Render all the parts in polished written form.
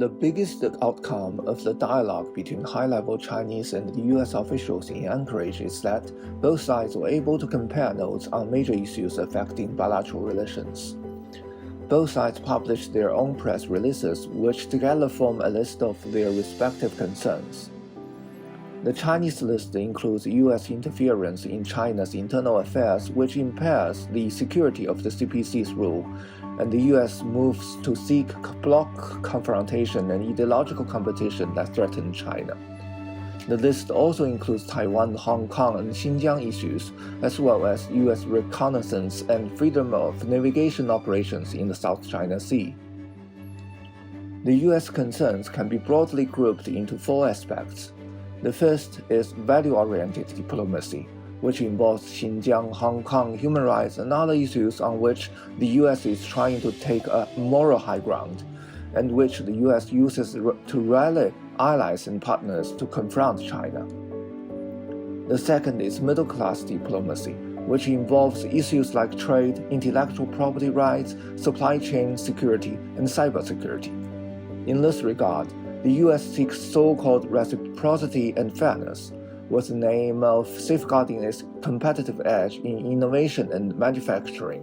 The biggest outcome of the dialogue between high-level Chinese and U.S. officials in Anchorage is that both sides were able to compare notes on major issues affecting bilateral relations. Both sides published their own press releases, which together form a list of their respective concerns. The Chinese list includes U.S. interference in China's internal affairs, which impairs the security of the CPC's rule, and the U.S. moves to seek bloc confrontation and ideological competition that threaten China. The list also includes Taiwan, Hong Kong, and Xinjiang issues, as well as U.S. reconnaissance and freedom of navigation operations in the South China Sea. The U.S. concerns can be broadly grouped into four aspects. The first is value-oriented diplomacy, which involves Xinjiang, Hong Kong, human rights, and other issues on which the U.S. is trying to take a moral high ground, and which the U.S. uses to rally allies and partners to confront China. The second is middle-class diplomacy, which involves issues like trade, intellectual property rights, supply chain security, and cybersecurity. In this regard, the U.S. seeks so-called reciprocity and fairness, with the aim of safeguarding its competitive edge in innovation and manufacturing,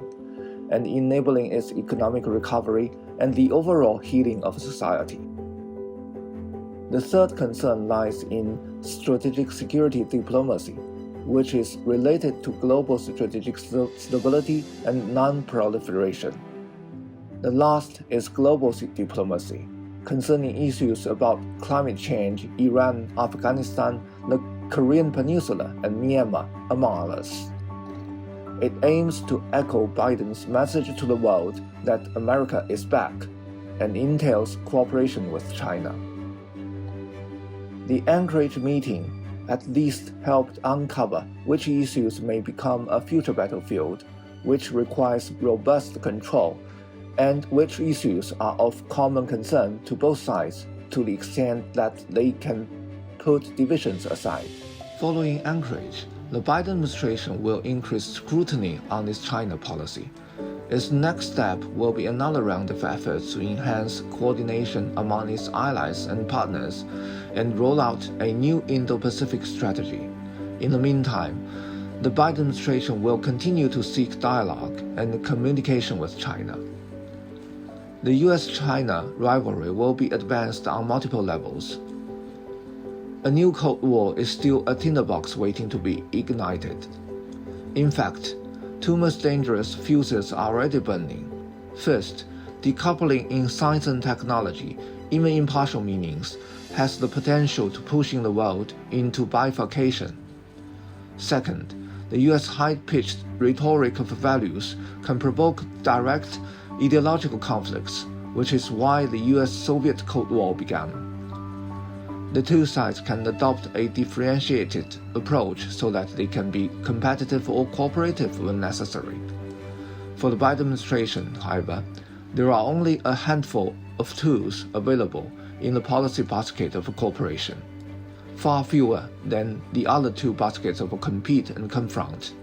and enabling its economic recovery and the overall healing of society. The third concern lies in strategic security diplomacy, which is related to global strategic stability and non-proliferation. The last is global diplomacy, concerning issues about climate change, Iran, Afghanistan, the Korean Peninsula, and Myanmar, among others. It aims to echo Biden's message to the world that America is back, and entails cooperation with China. The Anchorage meeting at least helped uncover which issues may become a future battlefield, which requires robust control, and which issues are of common concern to both sides to the extent that they can put divisions aside. Following Anchorage, the Biden administration will increase scrutiny on its China policy. Its next step will be another round of efforts to enhance coordination among its allies and partners and roll out a new Indo-Pacific strategy. In the meantime, the Biden administration will continue to seek dialogue and communication with China. The U.S.-China rivalry will be advanced on multiple levels. A new Cold War is still a tinderbox waiting to be ignited. In fact, two most dangerous fuses are already burning. First, decoupling in science and technology, even in partial meanings, has the potential to pushing the world into bifurcation. Second, the U.S. high-pitched rhetoric of values can provoke direct ideological conflicts, which is why the U.S.-Soviet Cold War began. The two sides can adopt a differentiated approach so that they can be competitive or cooperative when necessary. For the Biden administration, however, there are only a handful of tools available in the policy basket of cooperation, far fewer than the other two baskets of compete and confront.